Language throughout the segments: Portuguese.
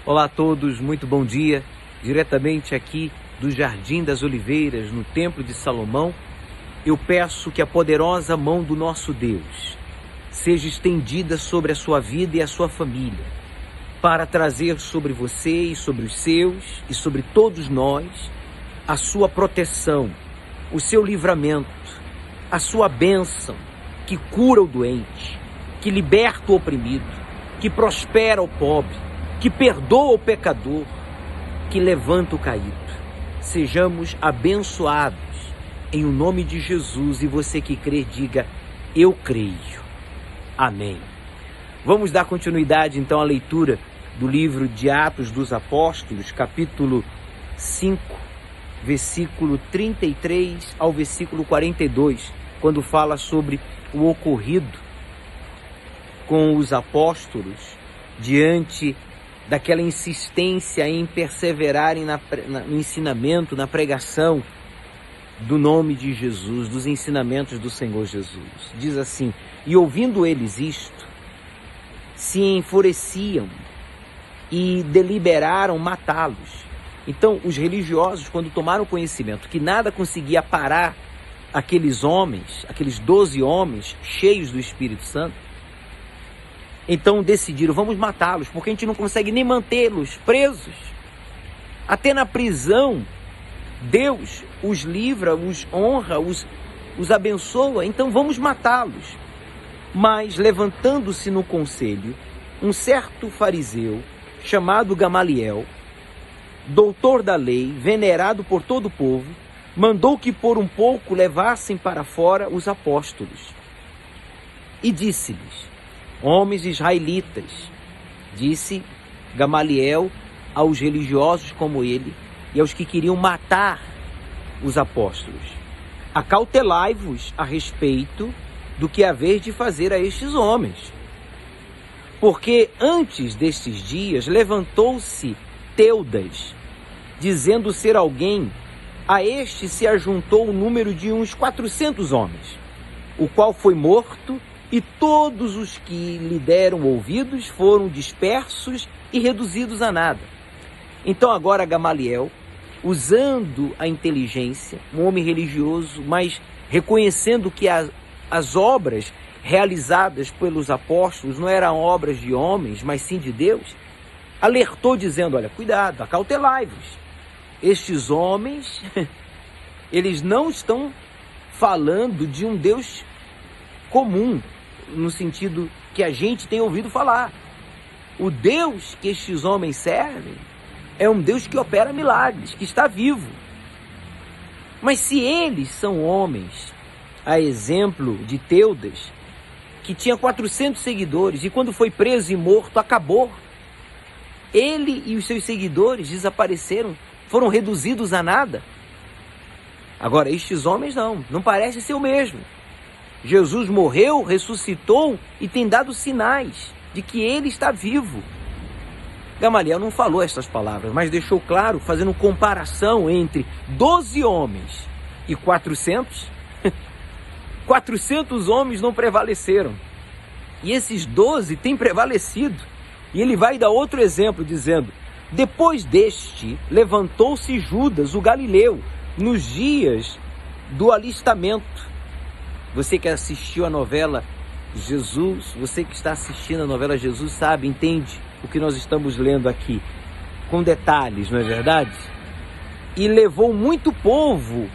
Olá a todos, muito bom dia. Diretamente aqui do Jardim das Oliveiras, no Templo de Salomão, eu peço que a poderosa mão do nosso Deus seja estendida sobre a sua vida e a sua família, para trazer sobre você e sobre os seus e sobre todos nós a sua proteção, o seu livramento, a sua bênção que cura o doente, que liberta o oprimido, que prospera o pobre, que perdoa o pecador, que levanta o caído. Sejamos abençoados em o nome de Jesus, e você que crê, diga: eu creio. Amém. Vamos dar continuidade então à leitura do livro de Atos dos Apóstolos, capítulo 5, versículo 33 ao versículo 42, quando fala sobre o ocorrido com os apóstolos diante daquela insistência em perseverarem no ensinamento, na pregação do nome de Jesus, dos ensinamentos do Senhor Jesus. Diz assim: e ouvindo eles isto, se enfureciam e deliberaram matá-los. Então, os religiosos, quando tomaram conhecimento que nada conseguia parar aqueles homens, aqueles 12 homens cheios do Espírito Santo, então decidiram: vamos matá-los, porque a gente não consegue nem mantê-los presos. Até na prisão, Deus os livra, os honra, os abençoa, então vamos matá-los. Mas, levantando-se no conselho, um certo fariseu, chamado Gamaliel, doutor da lei, venerado por todo o povo, mandou que por um pouco levassem para fora os apóstolos. E disse-lhes: homens israelitas, disse Gamaliel aos religiosos como ele e aos que queriam matar os apóstolos: acautelai-vos a respeito do que haver de fazer a estes homens. Porque antes destes dias levantou-se Teudas, dizendo ser alguém, a este se ajuntou o número de uns 400 homens, o qual foi morto, e todos os que lhe deram ouvidos foram dispersos e reduzidos a nada. Então agora Gamaliel, usando a inteligência, um homem religioso, mas reconhecendo que as obras realizadas pelos apóstolos não eram obras de homens, mas sim de Deus, alertou dizendo: olha, cuidado, acautelai-vos. Estes homens, eles não estão falando de um Deus comum, no sentido que a gente tem ouvido falar. O Deus que estes homens servem é um Deus que opera milagres, que está vivo. Mas se eles são homens, a exemplo de Teudas, que tinha 400 seguidores, e quando foi preso e morto, acabou. Ele e os seus seguidores desapareceram, foram reduzidos a nada. Agora, estes homens não parece ser o mesmo. Jesus morreu, ressuscitou e tem dado sinais de que ele está vivo. Gamaliel não falou estas palavras, mas deixou claro, fazendo comparação entre 12 homens e 400. 400 homens não prevaleceram. E esses 12 têm prevalecido. E ele vai dar outro exemplo, dizendo: depois deste, levantou-se Judas, o Galileu, nos dias do alistamento. Você que assistiu a novela Jesus, você que está assistindo a novela Jesus sabe, entende o que nós estamos lendo aqui, com detalhes, não é verdade? E levou muito povo,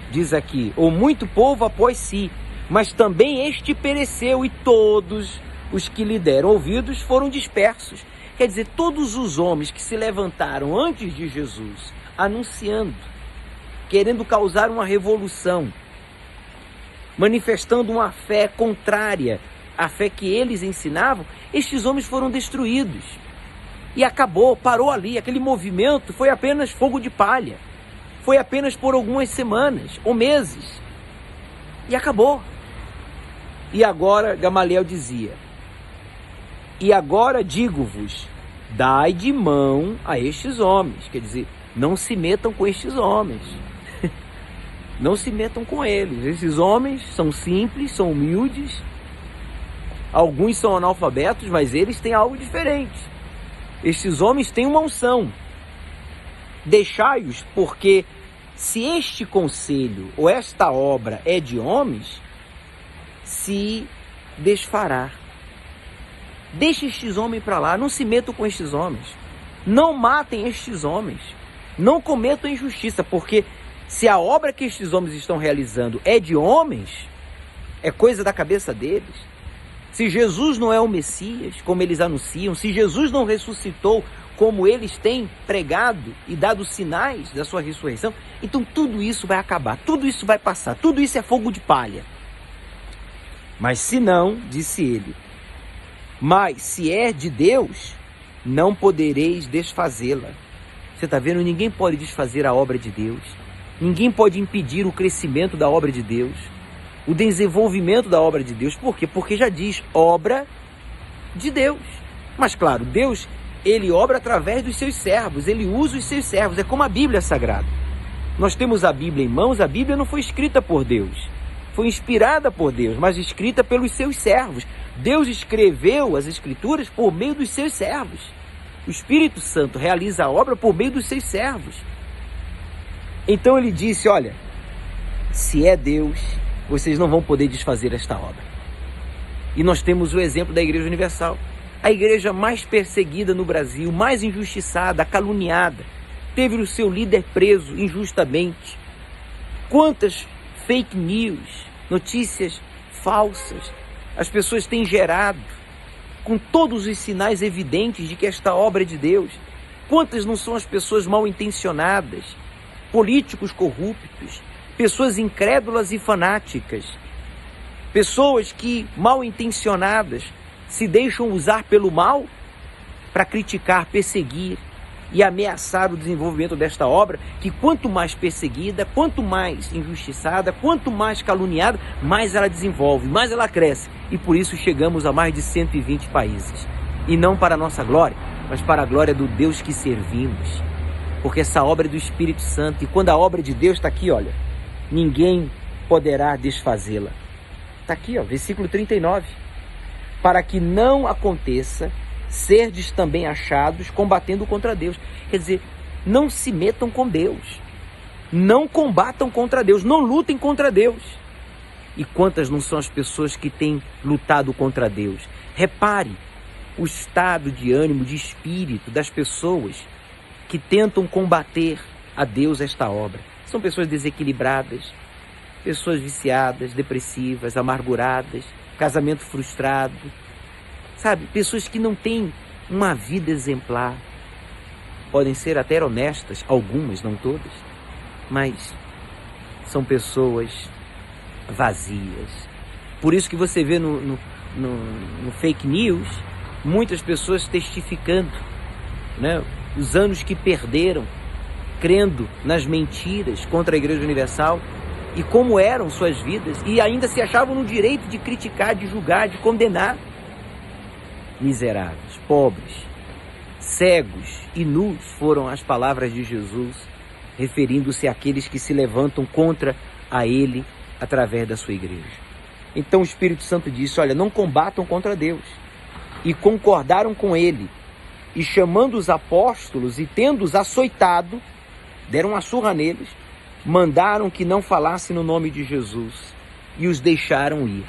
diz aqui, ou muito povo após si, mas também este pereceu, e todos os que lhe deram ouvidos foram dispersos. Quer dizer, todos os homens que se levantaram antes de Jesus, anunciando, querendo causar uma revolução, manifestando uma fé contrária à fé que eles ensinavam, estes homens foram destruídos. E acabou, parou ali. Aquele movimento foi apenas fogo de palha. Foi apenas por algumas semanas ou meses. E acabou. E agora Gamaliel dizia: e agora digo-vos, dai de mão a estes homens. Quer dizer, não se metam com estes homens. Não se metam com eles. Esses homens são simples, são humildes. Alguns são analfabetos, mas eles têm algo diferente. estes homens têm uma unção. Deixai-os, porque se este conselho ou esta obra é de homens, se desfará. Deixe estes homens para lá, não se metam com estes homens. Não matem estes homens. Não cometam injustiça, porque se a obra que estes homens estão realizando é de homens, é coisa da cabeça deles. Se Jesus não é o Messias, como eles anunciam, se Jesus não ressuscitou, como eles têm pregado e dado sinais da sua ressurreição, então tudo isso vai acabar, tudo isso vai passar, tudo isso é fogo de palha. Mas se não, disse ele, mas se é de Deus, não podereis desfazê-la. Você está vendo? Ninguém pode desfazer a obra de Deus. Ninguém pode impedir o crescimento da obra de Deus, o desenvolvimento da obra de Deus. Por quê? Porque já diz, obra de Deus. Mas claro, Deus, ele obra através dos seus servos, ele usa os seus servos. É como a Bíblia Sagrada. Nós temos a Bíblia em mãos, a Bíblia não foi escrita por Deus. Foi inspirada por Deus, mas escrita pelos seus servos. Deus escreveu as Escrituras por meio dos seus servos. O Espírito Santo realiza a obra por meio dos seus servos. Então ele disse, olha, se é Deus, vocês não vão poder desfazer esta obra. E nós temos o exemplo da Igreja Universal. A igreja mais perseguida no Brasil, mais injustiçada, caluniada, teve o seu líder preso injustamente. Quantas fake news, notícias falsas, as pessoas têm gerado, com todos os sinais evidentes de que esta obra é de Deus. Quantas não são as pessoas mal intencionadas, políticos corruptos, pessoas incrédulas e fanáticas, pessoas que, mal intencionadas, se deixam usar pelo mal para criticar, perseguir e ameaçar o desenvolvimento desta obra, que quanto mais perseguida, quanto mais injustiçada, quanto mais caluniada, mais ela desenvolve, mais ela cresce. E por isso chegamos a mais de 120 países. E não para a nossa glória, mas para a glória do Deus que servimos. Porque essa obra é do Espírito Santo. E quando a obra de Deus está aqui, olha, ninguém poderá desfazê-la. Está aqui, ó, versículo 39. Para que não aconteça serdes também achados combatendo contra Deus. Quer dizer, não se metam com Deus. Não combatam contra Deus. Não lutem contra Deus. E quantas não são as pessoas que têm lutado contra Deus? Repare o estado de ânimo, de espírito das pessoas que tentam combater a Deus esta obra. São pessoas desequilibradas, pessoas viciadas, depressivas, amarguradas, casamento frustrado, sabe? Pessoas que não têm uma vida exemplar. Podem ser até honestas, algumas, não todas, mas são pessoas vazias. Por isso que você vê no fake news, muitas pessoas testificando, né? Os anos que perderam, crendo nas mentiras contra a Igreja Universal, e como eram suas vidas, e ainda se achavam no direito de criticar, de julgar, de condenar. Miseráveis, pobres, cegos e nus foram as palavras de Jesus, referindo-se àqueles que se levantam contra a Ele através da sua igreja. Então o Espírito Santo disse, olha, não combatam contra Deus. E concordaram com Ele, e chamando os apóstolos e tendo-os açoitado, deram uma surra neles, mandaram que não falassem no nome de Jesus e os deixaram ir.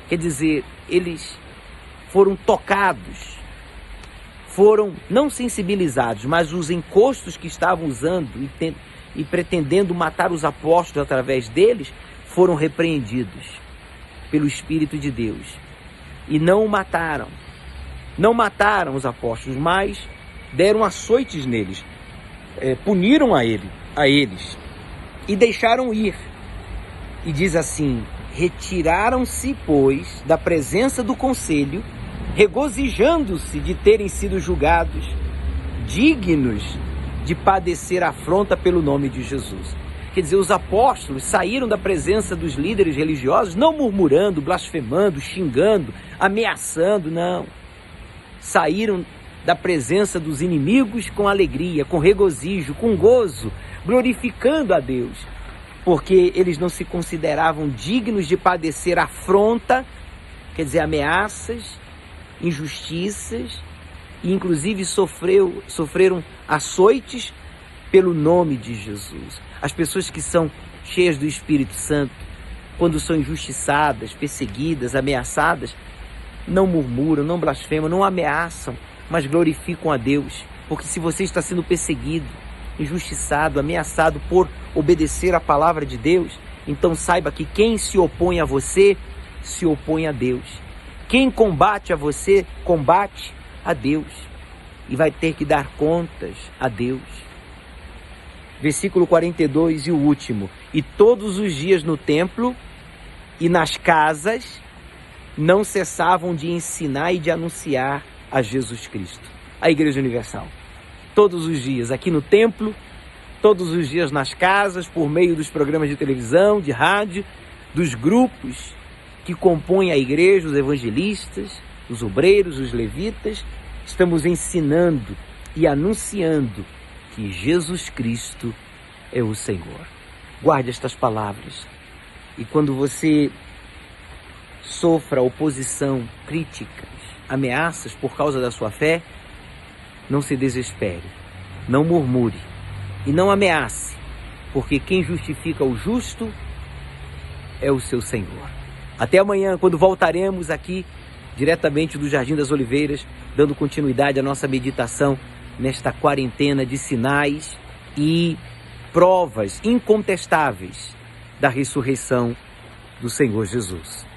Quer dizer, eles foram tocados, foram não sensibilizados, mas os encostos que estavam usando e pretendendo matar os apóstolos através deles, foram repreendidos pelo Espírito de Deus. E não o mataram. Não mataram os apóstolos, mas deram açoites neles, puniram a eles e deixaram ir. E diz assim, retiraram-se, pois, da presença do conselho, regozijando-se de terem sido julgados dignos de padecer afronta pelo nome de Jesus. Quer dizer, os apóstolos saíram da presença dos líderes religiosos, não murmurando, blasfemando, xingando, ameaçando, não. Saíram da presença dos inimigos com alegria, com regozijo, com gozo, glorificando a Deus, porque eles não se consideravam dignos de padecer afronta, quer dizer, ameaças, injustiças, e inclusive sofreram açoites pelo nome de Jesus. As pessoas que são cheias do Espírito Santo, quando são injustiçadas, perseguidas, ameaçadas, não murmuram, não blasfemam, não ameaçam, mas glorificam a Deus. Porque se você está sendo perseguido, injustiçado, ameaçado por obedecer a palavra de Deus, então saiba que quem se opõe a você, se opõe a Deus. Quem combate a você, combate a Deus. E vai ter que dar contas a Deus. Versículo 42 e o último. E todos os dias no templo e nas casas não cessavam de ensinar e de anunciar a Jesus Cristo. A Igreja Universal. Todos os dias aqui no templo, todos os dias nas casas, por meio dos programas de televisão, de rádio, dos grupos que compõem a igreja, os evangelistas, os obreiros, os levitas, estamos ensinando e anunciando que Jesus Cristo é o Senhor. Guarde estas palavras. E quando você sofra oposição, críticas, ameaças por causa da sua fé, não se desespere, não murmure e não ameace, porque quem justifica o justo é o seu Senhor. Até amanhã, quando voltaremos aqui diretamente do Jardim das Oliveiras, dando continuidade à nossa meditação nesta quarentena de sinais e provas incontestáveis da ressurreição do Senhor Jesus.